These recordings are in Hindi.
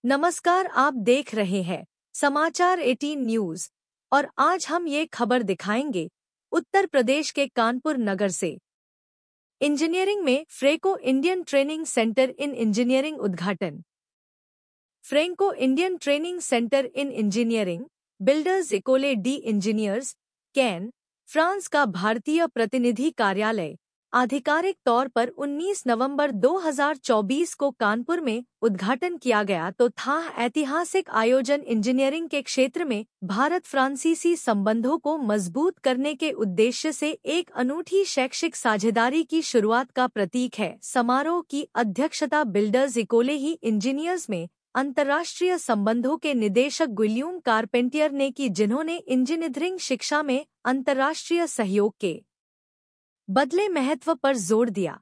नमस्कार, आप देख रहे हैं समाचार 18 न्यूज और आज हम ये खबर दिखाएंगे उत्तर प्रदेश के कानपुर नगर से। इंजीनियरिंग में Franco Indian training centre in engineering उद्घाटन। Franco Indian training centre in engineering builders Ecole de Ingenieurs Caen France का भारतीय प्रतिनिधि कार्यालय आधिकारिक तौर पर 19 नवंबर 2024 को कानपुर में उद्घाटन किया गया तो था ऐतिहासिक आयोजन इंजीनियरिंग के क्षेत्र में भारत फ्रांसीसी संबंधों को मजबूत करने के उद्देश्य से एक अनूठी शैक्षिक साझेदारी की शुरुआत का प्रतीक है। समारोह की अध्यक्षता बिल्डर्स इकोले ही इंजीनियर्स में अंतर्राष्ट्रीय संबंधों के निदेशक गुइल्यूम कारपेंटियर ने की, जिन्होंने इंजीनियरिंग शिक्षा में अंतर्राष्ट्रीय सहयोग के बदले महत्व पर जोर दिया।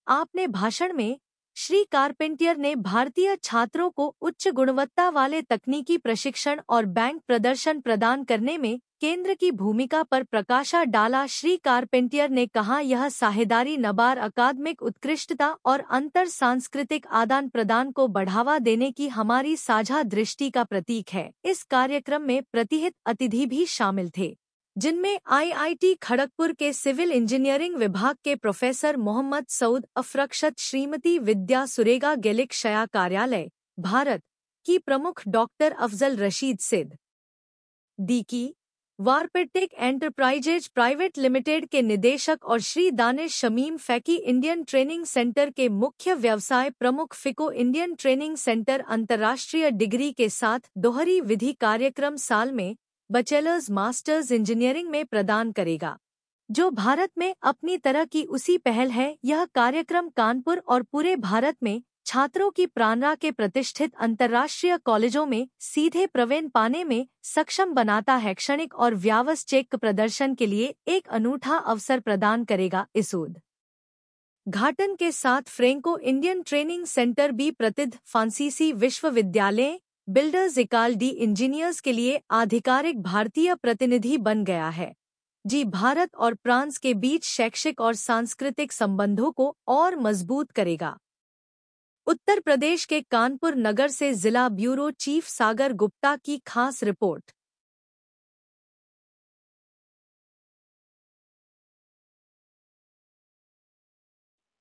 आपने भाषण में श्री कारपेंटियर ने भारतीय छात्रों को उच्च गुणवत्ता वाले तकनीकी प्रशिक्षण और बैंक प्रदर्शन प्रदान करने में केंद्र की भूमिका पर प्रकाशा डाला। श्री कारपेंटियर ने कहा, यह साझेदारी नबार अकादमिक उत्कृष्टता और अंतर सांस्कृतिक आदान प्रदान को बढ़ावा देने की हमारी साझा दृष्टि का प्रतीक है। इस कार्यक्रम में प्रतिहित अतिथि भी शामिल थे, जिनमें आईआईटी खड़गपुर के सिविल इंजीनियरिंग विभाग के प्रोफेसर मोहम्मद सऊद अफरक्षत, श्रीमती विद्या सुरेगा गेलिक शया कार्यालय भारत की प्रमुख डॉक्टर अफजल रशीद सिद्ध की वारपेटेक एंटरप्राइजेज प्राइवेट लिमिटेड के निदेशक और श्री दानिश शमीम फैकी इंडियन ट्रेनिंग सेंटर के मुख्य व्यवसाय प्रमुख। फिको इंडियन ट्रेनिंग सेंटर अंतर्राष्ट्रीय डिग्री के साथ दोहरी विधि कार्यक्रम साल में बैचलर्स मास्टर्स इंजीनियरिंग में प्रदान करेगा, जो भारत में अपनी तरह की उसी पहल है। यह कार्यक्रम कानपुर और पूरे भारत में छात्रों की प्रेरणा के प्रतिष्ठित अंतर्राष्ट्रीय कॉलेजों में सीधे प्रवेश पाने में सक्षम बनाता है, क्षणिक और व्यावसायिक प्रदर्शन के लिए एक अनूठा अवसर प्रदान करेगा। इस उद्घाटन के साथ फ्रेंको इंडियन ट्रेनिंग सेंटर भी प्रसिद्ध फ्रांसीसी विश्वविद्यालय बिल्डर्स इकाल डी इंजीनियर्स के लिए आधिकारिक भारतीय प्रतिनिधि बन गया है, जी भारत और फ्रांस के बीच शैक्षिक और सांस्कृतिक संबंधों को और मजबूत करेगा। उत्तर प्रदेश के कानपुर नगर से जिला ब्यूरो चीफ सागर गुप्ता की खास रिपोर्ट।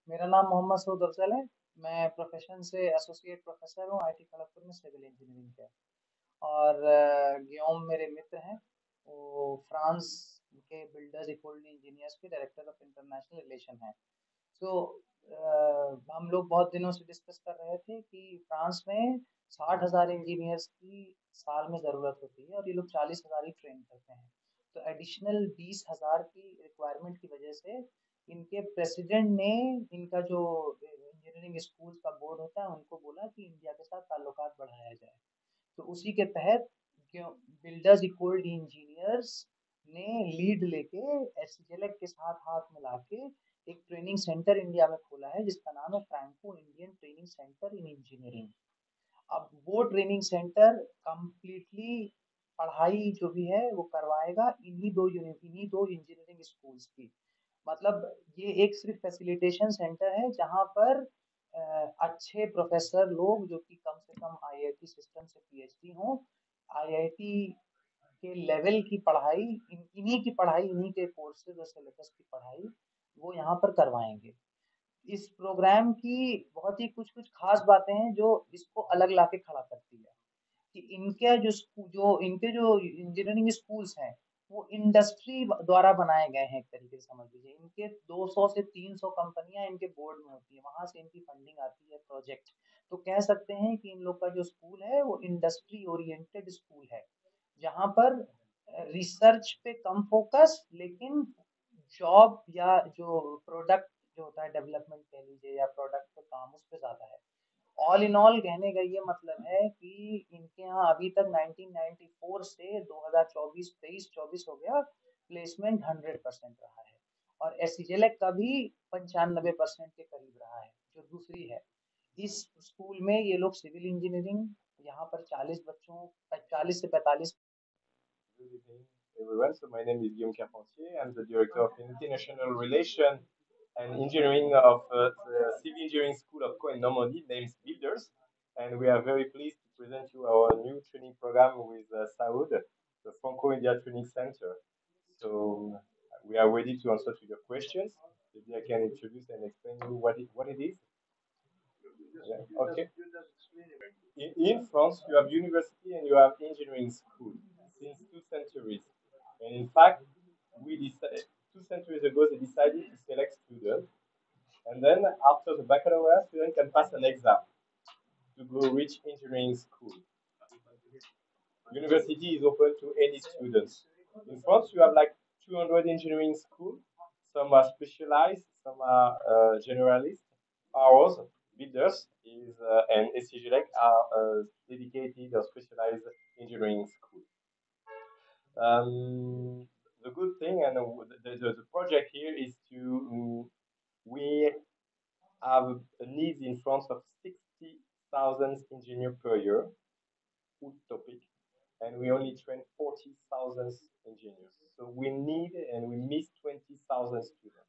मेरा नाम मोहम्मद सऊद अफजल है। मैं प्रोफेशन से एसोसिएट प्रोफेसर हूँ आईटी खड़गपुर में सिविल इंजीनियरिंग के। और गियोम मेरे मित्र हैं, वो फ्रांस के बिल्डर्स इक्वली इंजीनियर्स के डायरेक्टर ऑफ इंटरनेशनल रिलेशन हैं। तो हम लोग बहुत दिनों से डिस्कस कर रहे थे कि फ्रांस में 60,000 इंजीनियर्स की साल में ज़रूरत होती है और ये लोग 40,000 ही ट्रेन करते हैं। तो एडिशनल 20,000 की रिक्वायरमेंट की वजह से इनके प्रेसिडेंट ने इनका जो इंजीनियरिंग स्कूल्स का बोर्ड होता है उनको बोला कि इंडिया के साथ ताल्लुकात बढ़ाया जाए। तो उसी के तहत बिल्डर्स इक्वल इंजीनियर्स ने लीड लेके एससीजेलेक के साथ हाथ मिला के एक ट्रेनिंग सेंटर इंडिया में खोला है, जिसका नाम है Franco Indian training centre in engineering. अब वो ट्रेनिंग सेंटर कंप्लीटली पढ़ाई जो भी है वो करवाएगा इन्हीं दो इंजीनियरिंग स्कूल्स की। मतलब ये एक सिर्फ फैसिलिटेशन सेंटर है जहाँ पर अच्छे प्रोफेसर लोग जो कि कम से कम आईआईटी सिस्टम से पीएचडी हों, आईआईटी के लेवल की पढ़ाई, इन्हीं की पढ़ाई, इन्हीं के कोर्सेज और सिलेबस की पढ़ाई वो यहाँ पर करवाएंगे। इस प्रोग्राम की बहुत ही कुछ कुछ खास बातें हैं जो इसको अलग लाके खड़ा करती है कि इनके जो इंजीनियरिंग स्कूल्स हैं वो इंडस्ट्री द्वारा बनाए गए हैं। एक तरीके से समझ लीजिए इनके 200 से 300 कंपनियां इनके बोर्ड में होती है, वहां से इनकी फंडिंग आती है प्रोजेक्ट। तो कह सकते हैं कि इन लोग का जो स्कूल है वो इंडस्ट्री ओरिएंटेड स्कूल है, जहाँ पर रिसर्च पे कम फोकस लेकिन जॉब या जो प्रोडक्ट जो होता है डेवलपमेंट कह लीजिए या प्रोडक्ट पे काम उस पे ज्यादा है। ऑल इन ऑल कहने का ये मतलब है कि इनके यहाँ अभी तक 1994 से 2024 23-24 हो गया प्लेसमेंट 100% रहा है और एससीजेलेक का भी 95% के करीब रहा है। जो दूसरी है, इस स्कूल में ये लोग सिविल इंजीनियरिंग यहाँ पर 40 से 45। Good evening, everyone. So my name is Guillaume Carpentier. I'm the director of international relations and engineering of the Civil Engineering School of Co in Normandy, named Builders. and we are very pleased to present you our new training program with Saud, the Franco-India Training Center. So we are ready to answer to your questions. Maybe I can introduce and explain you what it is. Yeah. Okay. In France, you have university and you have engineering school since 2 centuries. And in fact, we decided 2 centuries ago they decided to select students, and then after the baccalaureate, student can pass an exam to go reach engineering school. University is open to any students. In France, you have like 200 engineering schools. Some are specialized, some are generalist. Ours, Builders, and SCGLEC are dedicated or specialized engineering school. The good thing and the project here is we have a need in France of 60,000 engineers per year, full topic, and we only train 40,000 engineers. So we need and we miss 20,000 students.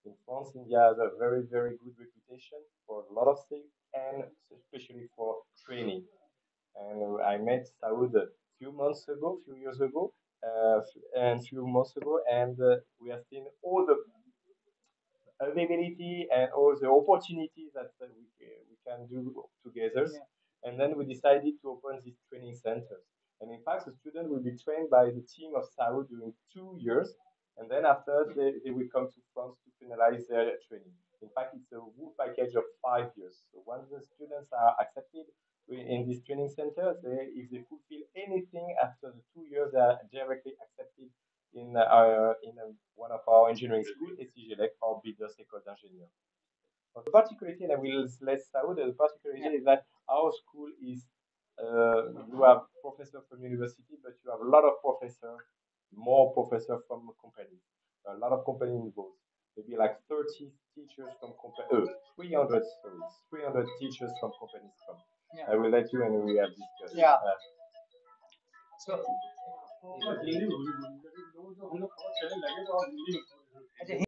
In France, India has a very, very good reputation for a lot of things and especially for training. And I met Saud a few months ago, few years ago, and few months ago, and we have seen all the availability and all the opportunities that we can do together. Yeah. And then we decided to open these training centers. And in fact, the student will be trained by the team of SAO during 2 years. And then after, they will come to France to finalize their training. In fact, it's a full package of 5 years. So once the students are accepted in this training center, if they fulfill anything after the 2 years, they are directly accepted in one of our engineering schools, SCGLEC or Builders École d'Ingénieurs. The particularity, and I will let Saud, the particularity is that our school is, you have professors from university, but you have a lot of professors, more professors from companies. A lot of companies involved. Maybe like 30 teachers from companies, 300, sorry, 300 teachers from companies come. Yeah. I will let you and we have discussed. Yeah. So